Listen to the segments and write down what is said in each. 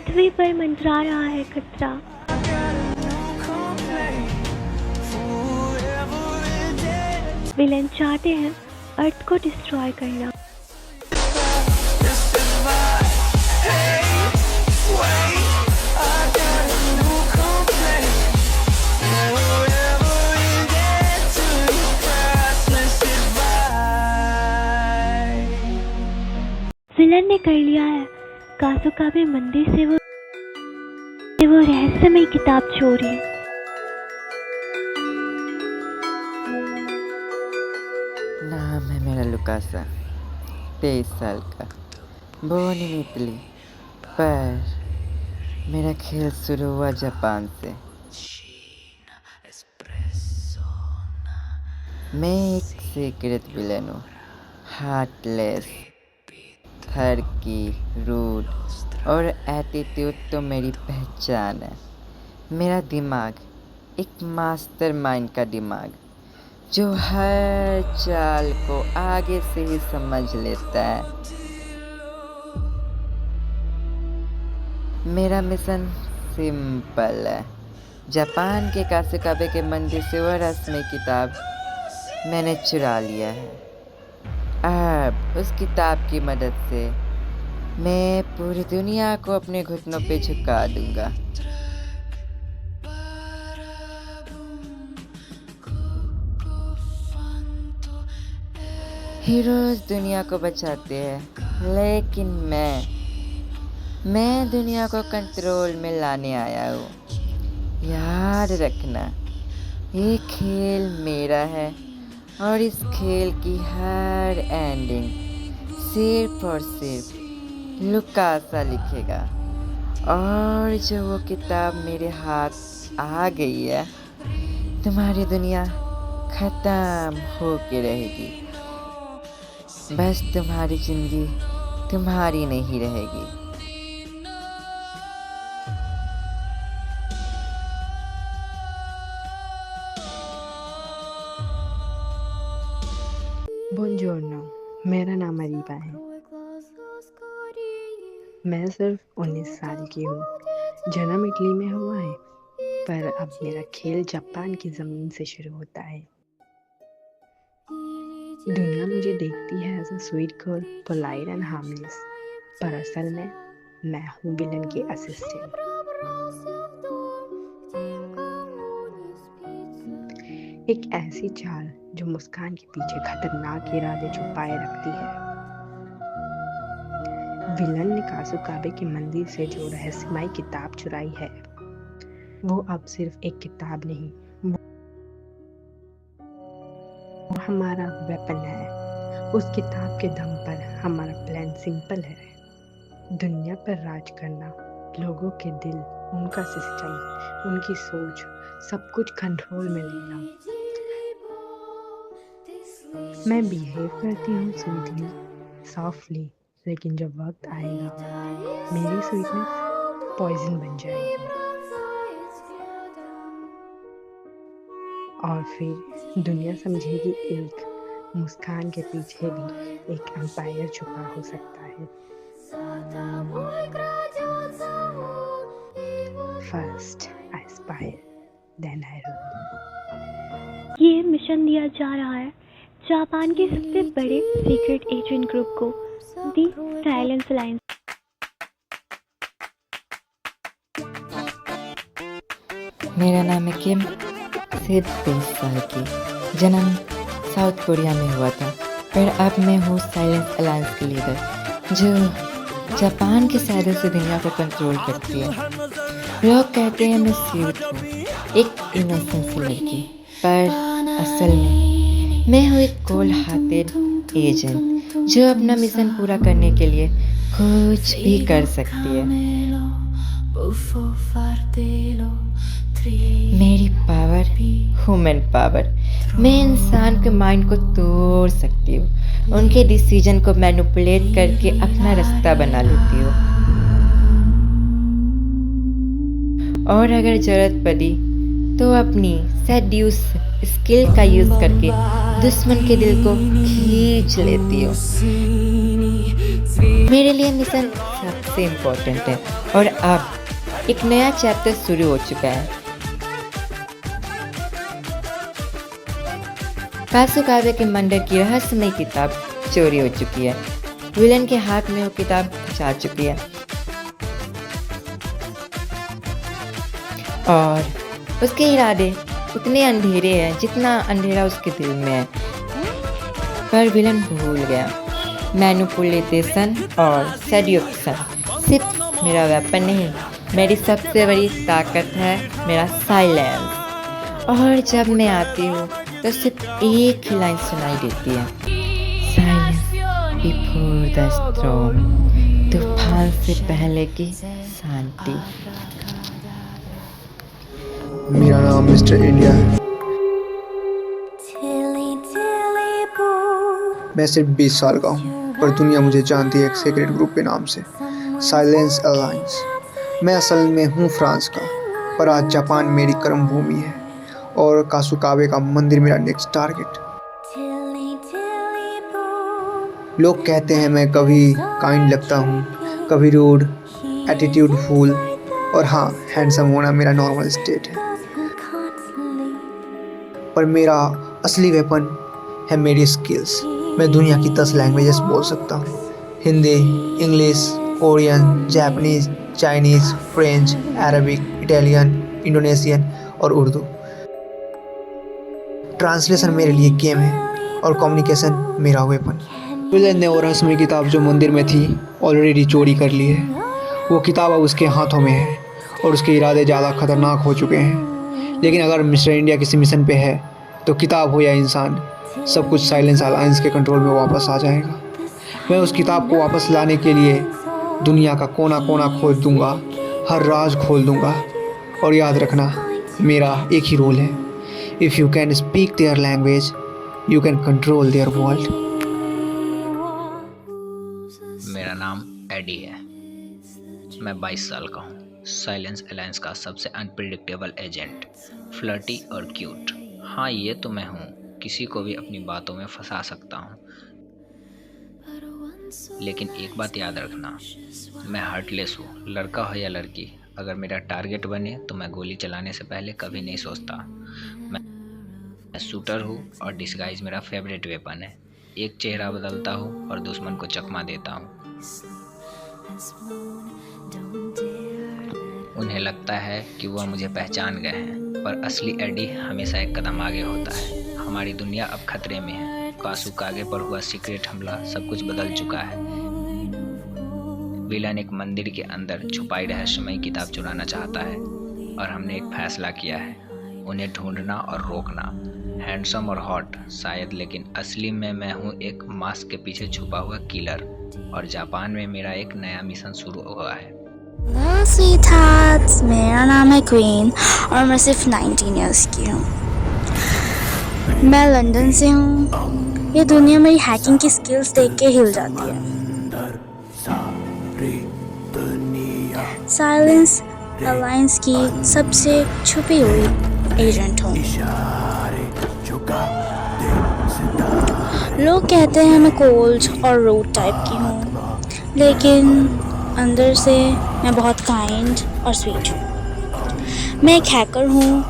पृथ्वी पर मंडरा रहा है खतरा। विलेन चाहते हैं अर्थ को डिस्ट्रॉय करना। विलन ने कर लिया है कासुकाबे मंदिर से वो रहस्यमय किताब चोरी। नाम है मेरा लुकासा, 23 साल का, बोर्न इन इटली, पर मेरा खेल शुरू हुआ जापान से। मैं एक सीक्रेट विलन हूँ, हार्टलेस, थर्की, रूड और एटीट्यूड तो मेरी पहचान है। मेरा दिमाग एक मास्टरमाइंड का दिमाग, जो हर चाल को आगे से ही समझ लेता है। मेरा मिशन सिंपल है। जापान के कासुकाबे के मंदिर से वह रहस्यमय किताब मैंने चुरा लिया है। अब उस किताब की मदद से मैं पूरी दुनिया को अपने घुटनों पे झुका दूंगा। हीरोज दुनिया को बचाते हैं, लेकिन मैं दुनिया को कंट्रोल में लाने आया हूँ। याद रखना, ये खेल मेरा है और इस खेल की हर एंडिंग सिर्फ और सिर्फ लुकासा लिखेगा। और जो वो किताब मेरे हाथ आ गई है, तुम्हारी दुनिया खत्म होके रहेगी। बस तुम्हारी जिंदगी तुम्हारी नहीं रहेगी। बुongiorno, मेरा नाम अरीबा है। मैं सिर्फ 19 साल की हूँ। जन्म इटली में हुआ है, पर अब मेरा खेल जापान की ज़मीन से शुरू होता है। दुनिया मुझे देखती है as a sweet girl, polite and harmless, पर असल में मैं हूँ विलन की असिस्टेंट। एक ऐसी चाल जो मुस्कान के पीछे खतरनाक इरादे छुपाए रखती है। विलन ने कासुकाबे के मंदिर से जो रहस्यमय किताब चुराई है, वो अब सिर्फ एक किताब नहीं, वो हमारा वेपन है। उस किताब के दम पर हमारा प्लान सिंपल है, दुनिया पर राज करना, लोगों के दिल, उनका सिस्टम, उनकी सोच, सब कुछ कंट्रोल में लेना। मैं बिहेव करती हूँ स्वीटली, सॉफ्टली, लेकिन जब वक्त आएगा मेरी स्वीटनेस पॉइजन बन जाएगी। और फिर दुनिया समझेगी एक मुस्कान के पीछे भी एक एम्पायर छुपा हो सकता है। First I aspire, then I rule. ये मिशन दिया जा रहा है जापान के सबसे बड़े सीक्रेट एजेंट ग्रुप को, दी साइलेंस अलायंस। मेरा नाम है किम, सिर्फ 23 साल की, जन्म साउथ कोरिया में हुआ था, पर अब मैं हूँ साइलेंस अलायंस की लीडर, जो जापान के शायदों से दुनिया को कंट्रोल करती है। लोग कहते हैं मैं स्वीट हूँ, एक इनोसेंट सी लड़की, पर असल में मैं हूँ एक कोल्ड हार्टेड एजेंट, जो अपना मिशन पूरा करने के लिए कुछ भी कर सकती है। मेरी पावर, ह्यूमन पावर, मैं इंसान के माइंड को तोड़ सकती हूँ, उनके डिसीजन को मैनिपुलेट करके अपना रास्ता बना लेती हूँ। और अगर जरूरत पड़ी तो अपनी सेड्यूस स्किल का यूज करके दुश्मन के दिल को खींच लेती हूँ। मेरे लिए मिशन सबसे सबसे इम्पोर्टेंट है। और अब एक नया चैप्टर शुरू हो चुका है। कासुकाबे के मंदिर की रहस्यमय किताब चोरी हो चुकी है। विलन के हाथ में वो किताब जा चुकी है और उसके इरादे उतने अंधेरे हैं जितना अंधेरा उसके दिल में है। पर विलन भूल गया मैनिपुलेशन और सेड्यूक्शन सिर्फ मेरा वेपन नहीं, मेरी सबसे बड़ी ताकत है मेरा साइलेंस। और जब मैं आती हूँ तो सिर्फ एक ही लाइन सुनाई देती है, साइलेंस बिफोर द स्टॉर्म, तूफान से पहले की शांति। मेरा नाम मिस्टर इंडिया है। मैं सिर्फ 20 साल का हूँ, पर दुनिया मुझे जानती है एक सीक्रेट ग्रुप के नाम से, साइलेंस अलायंस। मैं असल में हूँ फ्रांस का, पर आज जापान मेरी कर्म भूमि है और कासुकाबे का मंदिर मेरा नेक्स्ट टारगेट। लोग कहते हैं मैं कभी काइंड लगता हूँ, कभी रूड, एटीट्यूडफुल, और हाँ, हैंडसम होना मेरा नॉर्मल स्टेट है। पर मेरा असली वेपन है मेरी स्किल्स। मैं दुनिया की 10 लैंग्वेजेस बोल सकता हूँ, Hindi, English, Korean, Japanese, Chinese, French, Arabic, Italian, Indonesian और उर्दू। ट्रांसलेशन मेरे लिए गेम है और कम्युनिकेशन मेरा वेपन। विलन ने वो रहस्यमय किताब जो मंदिर में थी ऑलरेडी चोरी कर ली है। वो किताब अब उसके हाथों में है और उसके इरादे ज़्यादा खतरनाक हो चुके हैं। लेकिन अगर मिस्टर इंडिया किसी मिशन पे है तो किताब हो या इंसान, सब कुछ साइलेंस अलायंस के कंट्रोल में वापस आ जाएगा। मैं उस किताब को वापस लाने के लिए दुनिया का कोना कोना खोल दूंगा, हर राज खोल दूंगा। और याद रखना, मेरा एक ही रूल है, if you can speak their language you can control their world. मेरा नाम एडी है। मैं 22 साल का हूँ, साइलेंस अलायंस का सबसे अनप्रिडिक्टेबल एजेंट, फ्लर्टी और क्यूट। हाँ, ये तो मैं हूँ, किसी को भी अपनी बातों में फंसा सकता हूँ। लेकिन एक बात याद रखना, मैं हार्टलेस हूँ, लड़का हो या लड़की। अगर मेरा टारगेट बने तो मैं गोली चलाने से पहले कभी नहीं सोचता। मैं शूटर हूँ और डिस्गाइज मेरा फेवरेट वेपन है। एक चेहरा बदलता हूँ और दुश्मन को चकमा देता हूँ। उन्हें लगता है कि वह मुझे पहचान गए हैं, पर असली एडी हमेशा एक कदम आगे होता है। हमारी दुनिया अब खतरे में है। कासुकाबे पर हुआ सीक्रेट हमला सब कुछ बदल चुका है। विलन एक मंदिर के अंदर छुपाई रहस्यमय किताब चुराना चाहता है और हमने एक फैसला किया है, उन्हें ढूंढना और रोकना। हैंडसम और हॉट शायद, लेकिन असली में मैं हूँ एक मास्क के पीछे छुपा हुआ किलर। और जापान में मेरा एक नया मिशन शुरू हुआ है। हेलो स्वीट हार्ट्स, मेरा नाम है क्वीन और मैं सिर्फ 19 इयर्स की हूँ। मैं लंदन से हूँ। ये दुनिया मेरी हैकिंग की स्किल्स देख के हिल जाती है। साइलेंस अलायंस की सबसे छुपी हुई एजेंट हूँ। लोग कहते हैं मैं कोल्ड और रूड टाइप की हूँ, लेकिन अंदर से मैं बहुत काइंड और स्वीट हूँ। मैं एक हैकर हूँ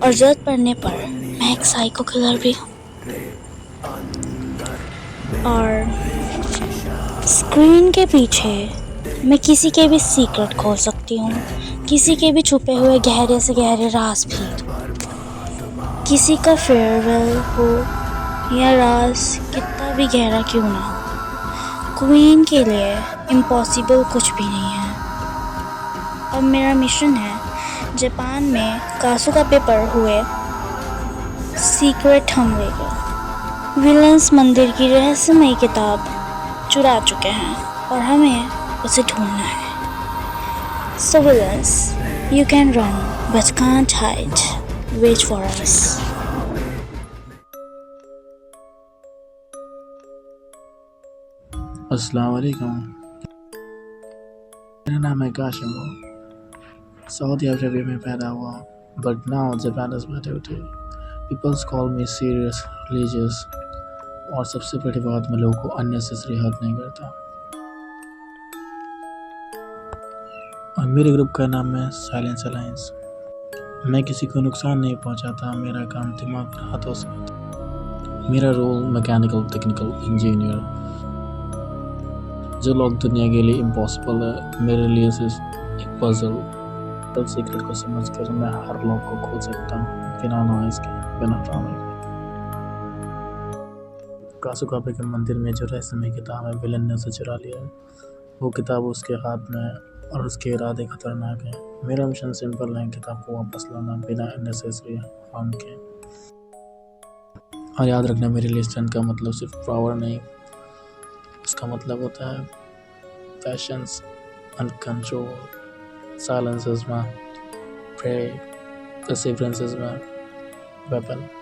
और जरूरत पड़ने पर मैं एक साइको किलर भी हूँ। और स्क्रीन के पीछे मैं किसी के भी सीक्रेट खोल सकती हूँ, किसी के भी छुपे हुए गहरे से गहरे राज भी। किसी का फेयरवेल हो या राज कितना भी गहरा क्यों ना हो, क्वीन के लिए इम्पॉसिबल कुछ भी नहीं है। अब मेरा मिशन है जापान में कासुकाबे पर हुए सीक्रेट हमले का। विलन्स मंदिर की रहस्यमय किताब चुरा चुके हैं और हमें उसे ढूंढना है। So villains, you can run but can't hide. Wait for us. अस्सलाम वालेकुम। मेरा नाम है काशिम। सऊदी अरेबिया में पैदा हुआ, but now Japan is my duty. People call me serious, religious, और सबसे बड़ी बात, मैं लोगों को अननेसेसरी हर्ट नहीं करता। और मेरे ग्रुप का नाम है साइलेंस अलायंस। मैं किसी को नुकसान नहीं पहुंचाता, मेरा काम दिमाग और हाथों से होता है। मेरा रोल मैकेनिकल टेक्निकल इंजीनियर। जो लोग दुनिया के लिए इम्पॉसिबल है, मेरे लिए सिर्फ एक पजल। तो सीक्रेट को समझकर मैं हर लोग को खोज सकता हूँ, बिना नॉइज़ के, बिना ड्रामे के। कासुकाबे के मंदिर में जो रहस्यमय किताब है, विलन ने उसे चुरा लिया है। वो किताब उसके हाथ में है और उसके इरादे खतरनाक हैं। मेरा मिशन सिंपल है, किताब को वापस लाना बिना अननेसेसरी हार्म के। और याद रखना, मेरे लिए स्ट्रेंथ का मतलब सिर्फ पावर नहीं, उसका मतलब होता है patience and control. Silence is my prayer, perseverance is my weapon.